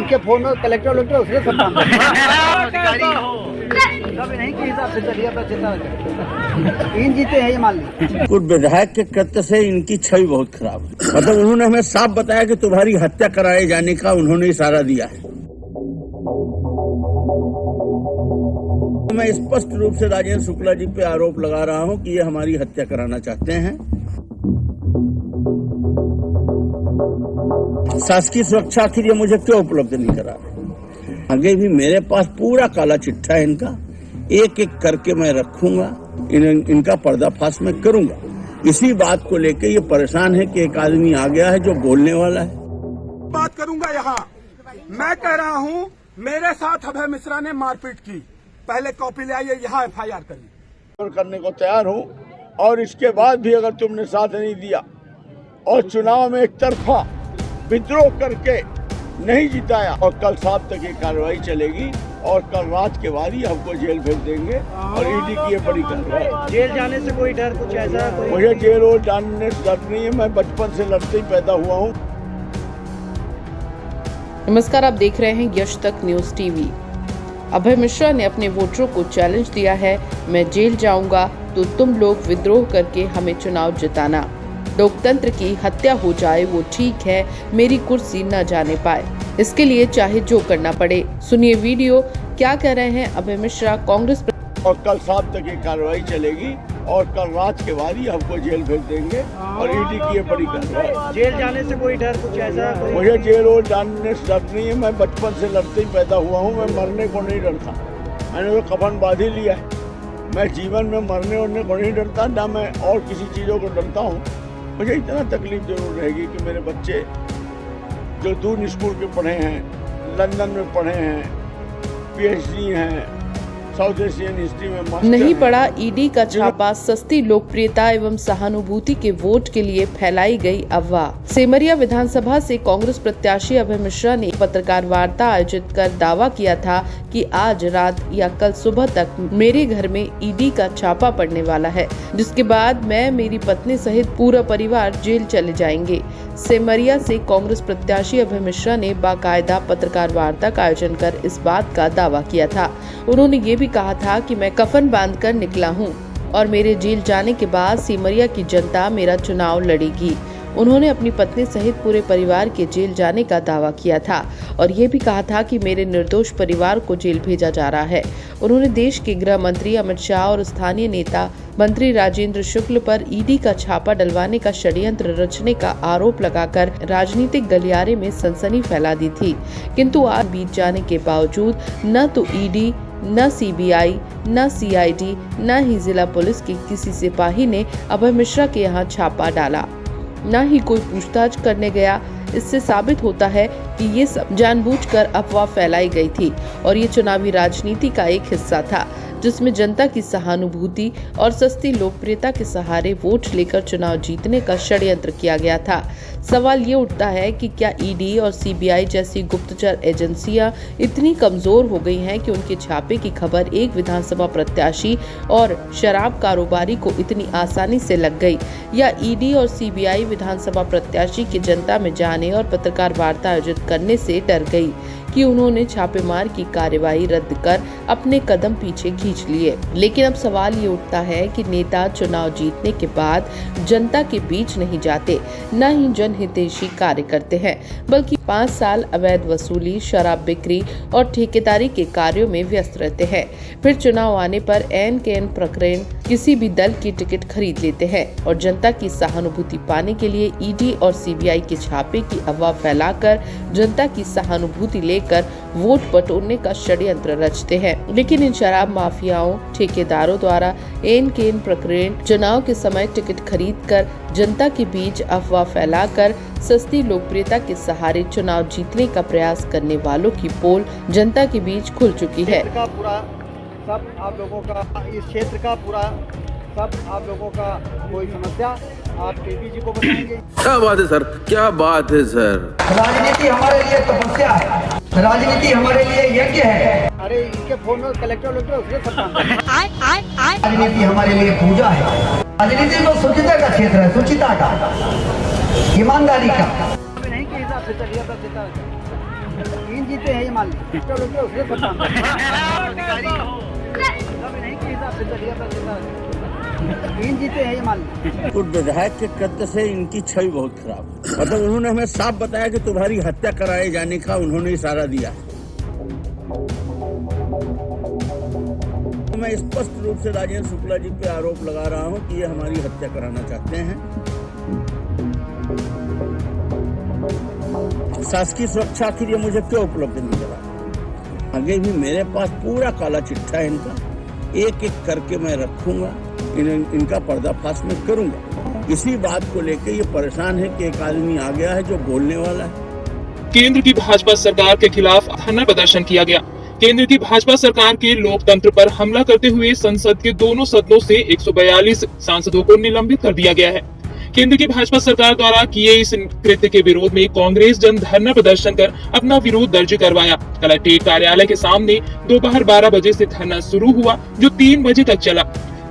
इनके फोन में कलेक्टर उसने सब काम नहीं के हिसाब से चलिए अपना चिंता तीन जीते हैं ये मान ली। कुछ विधायक के कृत्य से इनकी छवि बहुत खराब है। मतलब उन्होंने हमें साफ बताया कि तुम्हारी हत्या कराए जाने का उन्होंने इशारा दिया है। मैं स्पष्ट रूप से राजेंद्र शुक्ला जी पे आरोप लगा रहा हूं कि ये हमारी हत्या कराना चाहते हैं। शासकीय सुरक्षा आखिर ये मुझे क्यों उपलब्ध नहीं करा रहे? आगे भी मेरे पास पूरा काला चिट्ठा है इनका, एक एक करके मैं रखूंगा, इनका पर्दाफाश मैं करूंगा। इसी बात को लेके ये परेशान है कि एक आदमी आ गया है जो बोलने वाला है। बात करूंगा यहाँ मैं कह रहा हूँ मेरे साथ अभय मिश्रा ने मारपीट की, पहले कॉपी ले आइए, यहाँ FIR करिए। करने को तैयार हूँ और इसके बाद भी अगर तुमने साथ नहीं दिया और चुनाव में एक तरफा विद्रोह करके नहीं जिताया और कल शाम तक ये कार्रवाई चलेगी और कल रात के बाद ही हमको जेल भेज देंगे और ईडी की ये बड़ी कार्रवाई। जेल जाने से कोई डर कुछ ऐसा? मुझे जेल और जाने से डर नहीं है, मैं बचपन से लड़ते ही पैदा हुआ हूँ। नमस्कार, आप देख रहे हैं यश तक न्यूज टीवी। अभय मिश्रा ने अपने वोटरों को चैलेंज दिया है, मैं जेल जाऊंगा तो तुम लोग विद्रोह करके हमें चुनाव जिताना। लोकतंत्र की हत्या हो जाए वो ठीक है, मेरी कुर्सी न जाने पाए, इसके लिए चाहे जो करना पड़े। सुनिए वीडियो, क्या कह रहे हैं अभय मिश्रा कांग्रेस। और कल शाम तक ये कार्रवाई चलेगी और कल रात के बाद ही हमको जेल भेज देंगे और ईडी की ये बड़ी कार्रवाई। जेल जाने से कोई डर कुछ ऐसा? मुझे जेल और जाने से डर नहीं है, मैं बचपन से लड़ते ही पैदा हुआ हूँ, मैं मरने को नहीं डरता। मैंने तो कफन बांध ही लिया है। मैं जीवन में मरने उड़ने को नहीं डरता, ना मैं और किसी चीज़ों को डरता हूँ। मुझे इतना तकलीफ जरूर रहेगी कि मेरे बच्चे जो दूर स्कूल के पढ़े हैं, लंदन में पढ़े हैं, PhD हैं, साउथ एशियन हिस्ट्री में नहीं पड़ा ईडी का छापा, सस्ती लोकप्रियता एवं सहानुभूति के वोट के लिए फैलाई गई अफवाह। सेमरिया विधानसभा से कांग्रेस प्रत्याशी अभय मिश्रा ने पत्रकार वार्ता आयोजित कर दावा किया था कि आज रात या कल सुबह तक मेरे घर में ईडी का छापा पड़ने वाला है, जिसके बाद मैं, मेरी पत्नी सहित पूरा परिवार जेल चले जाएंगे। सेमरिया से कांग्रेस प्रत्याशी अभय मिश्रा ने बाकायदा पत्रकार वार्ता का आयोजन कर इस बात का दावा किया था। उन्होंने ये भी कहा था कि मैं कफन बांधकर निकला हूं और मेरे जेल जाने के बाद सेमरिया की जनता मेरा चुनाव लड़ेगी। उन्होंने अपनी पत्नी सहित पूरे परिवार के जेल जाने का दावा किया था और ये भी कहा था कि मेरे निर्दोष परिवार को जेल भेजा जा रहा है। उन्होंने देश के गृह मंत्री अमित शाह और स्थानीय नेता मंत्री राजेंद्र शुक्ल पर ईडी का छापा डलवाने का षड्यंत्र रचने का आरोप लगाकर राजनीतिक गलियारे में सनसनी फैला दी थी। किंतु आज बीत जाने के बावजूद न तो ईडी, न CBI, न CID, न ही जिला पुलिस के किसी सिपाही ने अभय मिश्रा के यहाँ छापा डाला, न ही कोई पूछताछ करने गया। इससे साबित होता है कि ये सब जानबूझकर अफवाह फैलाई गई थी और ये चुनावी राजनीति का एक हिस्सा था, जिसमें जनता की सहानुभूति और सस्ती लोकप्रियता के सहारे वोट लेकर चुनाव जीतने का षड्यंत्र किया गया था। सवाल ये उठता है कि क्या ईडी और CBI जैसी गुप्तचर एजेंसियां इतनी कमजोर हो गई हैं कि उनके छापे की खबर एक विधानसभा प्रत्याशी और शराब कारोबारी को इतनी आसानी से लग गई, या ईडी और CBI विधानसभा प्रत्याशी की जनता में जाने और पत्रकार वार्ता आयोजित करने से डर गई कि उन्होंने छापेमार की कार्यवाही रद्द कर अपने कदम पीछे खींच लिए। लेकिन अब सवाल ये उठता है कि नेता चुनाव जीतने के बाद जनता के बीच नहीं जाते, न ही जनहितैषी कार्य करते हैं, बल्कि 5 साल अवैध वसूली, शराब बिक्री और ठेकेदारी के कार्यों में व्यस्त रहते हैं। फिर चुनाव आने पर ऐन के ऐन प्रकरण किसी भी दल की टिकट खरीद लेते हैं और जनता की सहानुभूति पाने के लिए ईडी और CBI के छापे की अफवाह फैलाकर जनता की सहानुभूति लेकर वोट बटोरने का षड्यंत्र रचते हैं। लेकिन इन शराब माफियाओं, ठेकेदारों द्वारा ऐन के ऐन प्रकरण चुनाव के समय टिकट खरीद कर जनता के बीच अफवाह फैलाकर सस्ती लोकप्रियता के सहारे चुनाव जीतने का प्रयास करने वालों की पोल जनता के बीच खुल चुकी है। सब आप लोगों का, इस क्षेत्र का पूरा सब आप लोगों का कोई समस्या आप KP जी को बताएंगे। क्या बात है सर, क्या बात है सर। राजनीति हमारे लिए तपस्या है, राजनीति हमारे लिए यज्ञ है। अरे इनके फोन में कलेक्टर उसने सब काम राजनीति हमारे लिए पूजा है। राजनीति तो शुचिता का क्षेत्र है, शुचिता का, ईमानदारी का। नहीं के हिसाब से चलिए अपना चिंता तीन जीते हैं ये मान लीजिए उसके पता नहीं के हिसाब से तीन जीते हैं ये मान लीजिए। तो विधायक के कृत्य से इनकी छवि बहुत खराब है। मतलब उन्होंने हमें साफ बताया कि तुम्हारी हत्या कराए जाने का उन्होंने इशारा दिया। मैं स्पष्ट रूप से राजेंद्र शुक्ला जी पे आरोप लगा रहा हूं कि ये हमारी हत्या कराना चाहते हैं। शासकीय सुरक्षा के लिए मुझे क्यों उपलब्ध नहीं करा? आगे भी मेरे पास पूरा काला चिट्ठा है इनका, एक एक करके मैं रखूंगा, इनका पर्दाफाश मैं करूंगा। इसी बात को लेकर ये परेशान है कि एक आदमी आ गया है जो बोलने वाला है। केंद्र की भाजपा सरकार के खिलाफ धरना प्रदर्शन किया गया। केंद्र की भाजपा सरकार के लोकतंत्र पर हमला करते हुए संसद के दोनों सदनों से 142 सांसदों को निलंबित कर दिया गया है। केंद्र की भाजपा सरकार द्वारा किए इस कृत्य के विरोध में कांग्रेस जन धरना प्रदर्शन कर अपना विरोध दर्ज करवाया। कलेक्ट्रेट कार्यालय के सामने दोपहर 12 बजे से धरना शुरू हुआ, जो 3 बजे तक चला।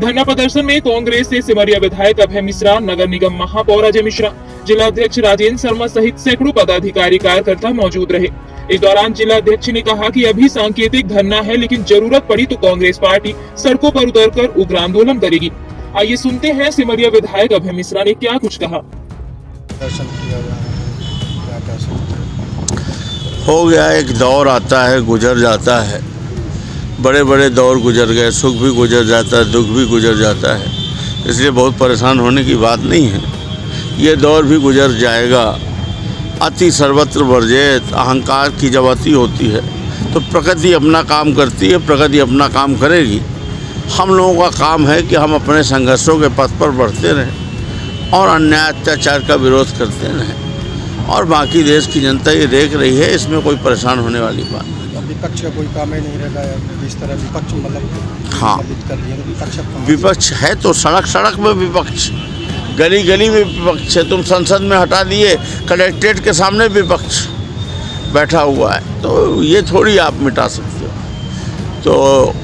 धरना प्रदर्शन में कांग्रेस से सिमरिया विधायक अभय मिश्रा, नगर निगम महापौर अजय मिश्रा, जिलाध्यक्ष राजेंद्र शर्मा सहित सैकड़ों पदाधिकारी कार्यकर्ता मौजूद रहे। इस दौरान जिलाध्यक्ष ने कहा कि अभी सांकेतिक धरना है, लेकिन जरूरत पड़ी तो कांग्रेस पार्टी सड़कों पर उतरकर उग्र आंदोलन करेगी। आइए सुनते हैं सिमरिया विधायक अभय मिश्रा ने क्या कुछ कहा। हो गया, एक दौर आता है, गुजर जाता है। बड़े बड़े दौर गुजर गए, सुख भी गुजर जाता है, दुख भी गुजर जाता है, इसलिए बहुत परेशान होने की बात नहीं है। ये दौर भी गुजर जाएगा। अति सर्वत्र वर्जेत, अहंकार की जब अति होती है तो प्रकृति अपना काम करती है, प्रकृति अपना काम करेगी। हम लोगों का काम है कि हम अपने संघर्षों के पथ पर बढ़ते रहें और अन्याय अत्याचार का विरोध करते रहें, और बाकी देश की जनता ये देख रही है, इसमें कोई परेशान होने वाली बात नहीं। विपक्ष का कोई काम ही नहीं रहता है। जिस तरह विपक्ष मतलब हाँ, कर दिया तो विपक्ष है तो सड़क सड़क में विपक्ष, गली गली में विपक्ष है। तुम संसद में हटा दिए, कलेक्ट्रेट के सामने विपक्ष बैठा हुआ है, तो ये थोड़ी आप मिटा सकते हो। तो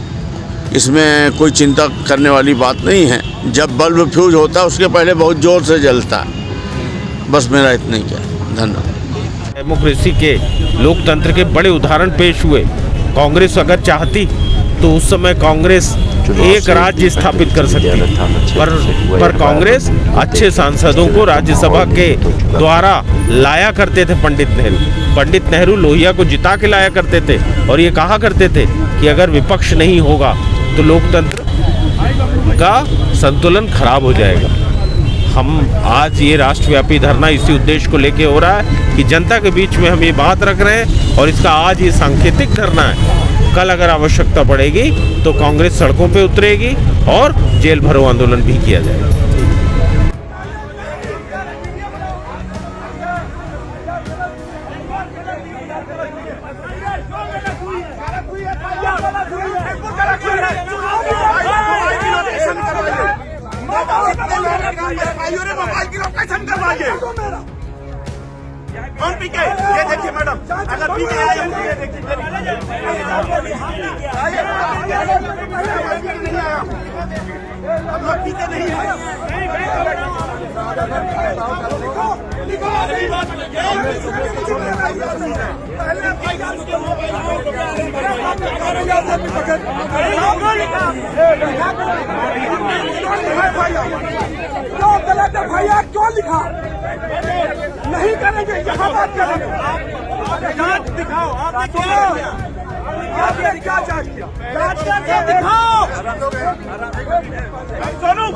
इसमें कोई चिंता करने वाली बात नहीं है। जब बल्ब फ्यूज होता है उसके पहले बहुत जोर से जलता है। बस मेरा इतना ही क्या, धन्यवाद। डेमोक्रेसी के, लोकतंत्र के बड़े उदाहरण पेश हुए। कांग्रेस अगर चाहती तो उस समय कांग्रेस एक राज्य स्थापित कर सकती, पर कांग्रेस अच्छे सांसदों को राज्यसभा के द्वारा लाया करते थे। पंडित नेहरू लोहिया को जिता के लाया करते थे और ये कहा करते थे कि अगर विपक्ष नहीं होगा तो लोकतंत्र का संतुलन खराब हो जाएगा। हम आज ये राष्ट्रव्यापी धरना इसी उद्देश्य को लेके हो रहा है कि जनता के बीच में हम ये बात रख रहे हैं, और इसका आज ये सांकेतिक धरना है। कल अगर आवश्यकता पड़ेगी तो कांग्रेस सड़कों पे उतरेगी और जेल भरो आंदोलन भी किया जाएगा। कौन पीके? ये देखिए मैडम, अगर पीके आए ये देखिए, हम लोग पीते नहीं हैं। भैया क्यों लिखा? नहीं करेंगे, यहाँ बात करेंगे। जांच दिखाओ, आपने क्या किया? आपने क्या जांच किया? जांच करके दिखाओ। सोनू,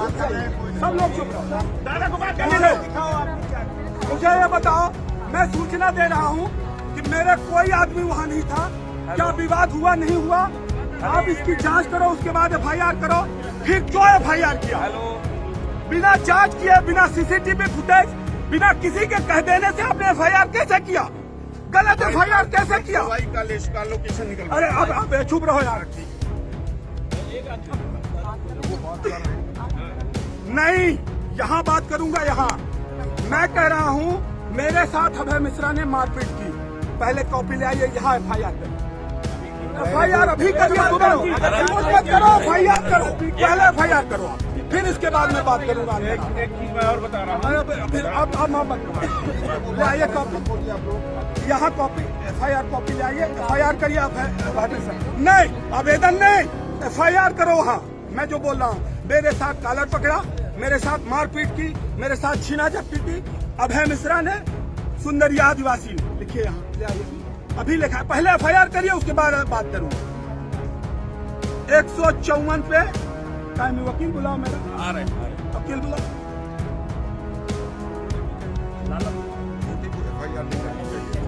सब लोग चुप रहो, दादा को बात करने दो। मुझे ये बताओ, मैं सूचना दे रहा हूँ कि मेरे कोई आदमी वहाँ नहीं था। क्या विवाद हुआ नहीं हुआ? आप इसकी जांच करो, उसके बाद FIR करो। फिर क्यों FIR किया? बिना जांच किए, बिना CCTV फुटेज, बिना किसी के कह देने से आपने FIR कैसे किया? गलत FIR कैसे किया? लोकेशन निकल। अरे अब चुप रहो यार। नहीं, यहाँ बात करूंगा। यहाँ मैं कह रहा हूँ, मेरे साथ अभय मिश्रा ने मारपीट की। पहले कॉपी ले आइए, यहाँ FIR करो। FIR अभी करिए, मत करो, FIR करो, पहले FIR करो। फिर इसके बाद मैं बात करूंगा। एक चीज मैं और बता रहा हूँ, फिर अब ले आइए कॉपी, यहाँ कॉपी FIR कॉपी ले आइए, FIR करिए आप। नहीं आवेदन नहीं, FIR करो वहाँ। मैं जो बोल रहा हूँ, मेरे साथ कॉलर पकड़ा, मेरे साथ मारपीट की, मेरे साथ छीना झपटी की अभय मिश्रा ने, सुंदरिया आदिवासी ने। लिखिए यहाँ, ले आइए, अभी लिखा है। पहले FIR करिए, उसके बाद बात करूंगा। 154 पे टाइम, वकील बुलाओ मेरा। आ रहे वकील बुलाओ।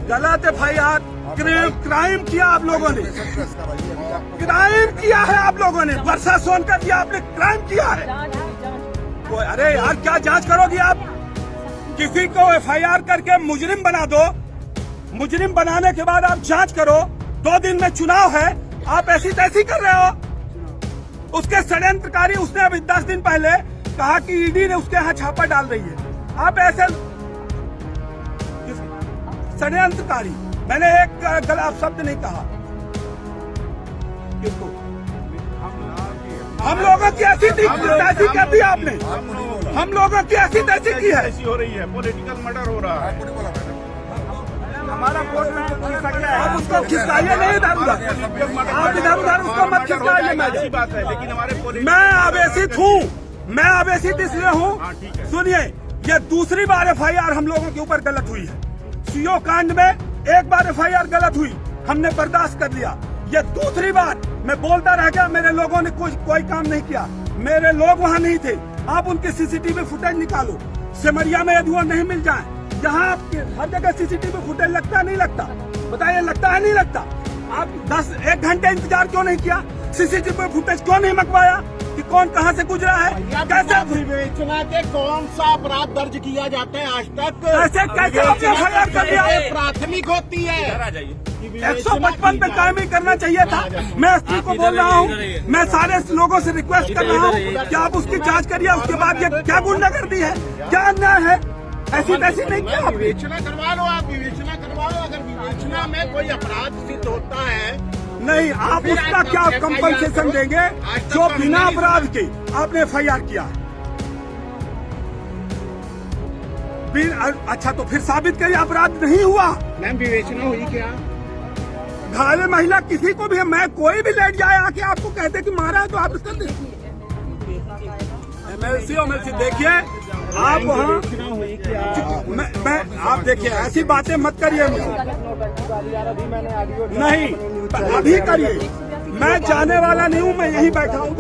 गलत FIR, क्राइम किया आप लोगों ने, क्राइम किया है आप लोगों ने। वर्षा सोनकर जी, आपने क्राइम किया है। अरे यार, क्या जांच करोगी आप? किसी को FIR करके मुजरिम बना दो, मुजरिम बनाने के बाद आप जांच करो। 2 दिन में चुनाव है, आप ऐसी तैसी कर रहे हो। उसके षड्यंत्रकारी, उसने अभी 10 दिन पहले कहा कि ईडी ने उसके यहाँ छापा डाल रही है। आप ऐसे षड्यंत्रकारी, मैंने एक गलत शब्द नहीं कहा। किसको? हम लोगों की ऐसी तैसी कर दी आपने, हम लोगों की ऐसी तैसी की है। ऐसी हो रही है, पॉलिटिकल मर्डर हो रहा है। हमारा कोर्ट में आप उसको खिसकाइए नहीं इधर उधर, आप इधर उधर उसको मत खिसकाइए। अच्छी बात है, लेकिन हमारे मैं आवेशित हूँ, मैं आवेशित इसलिए हूँ, सुनिए, ये दूसरी बार FIR हम लोगों के ऊपर गलत हुई है। CO कांड में एक बार FIR गलत हुई, हमने बर्दाश्त कर लिया। ये दूसरी बार मैं बोलता रह गया, मेरे लोगों ने कोई काम नहीं किया, मेरे लोग वहाँ नहीं थे। आप उनके CCTV फुटेज निकालो, सिमरिया में यदि वो नहीं मिल जाए, यहाँ आपके हर जगह CCTV फुटेज लगता नहीं लगता? बताइए, लगता है नहीं लगता? आप 1 घंटे इंतजार क्यों नहीं किया? CCTV फुटेज क्यों नहीं मंगवाया कि कौन कहाँ से गुजरा है? कैसे विवेचना के कौन सा अपराध दर्ज किया जाता है आज तक? कैसे आपने FIR कर दिया? प्राथमिक होती है। 155 पे कायमी करना चाहिए था। मैं SP को बोल रहा हूँ, मैं सारे लोगों से रिक्वेस्ट कर रहा हूँ कि आप उसकी जांच करिए। उसके बाद ये क्या गुंडागर्दी है, क्या अन्याय है? ऐसी तैसी नहीं किया। विवेचना करवा लो, आप विवेचना करवा लो। अगर विवेचना में कोई अपराध सिद्ध होता है, नहीं, आप उसका क्या कंपनसेशन देंगे जो बिना अपराध के आपने FIR किया है? अच्छा, तो फिर साबित करिए अपराध नहीं हुआ। मैम विवेचना हुई क्या? घायल महिला किसी को भी, मैं कोई भी लेट जाए आके आपको कहते कि मारा है तो आप इसका MLC देखिए आप वहाँ। मैं आप देखिए, ऐसी बातें मत करिए मुझे। नहीं, अभी करिए, मैं जाने वाला नहीं हूँ, मैं यहीं बैठा हूँ।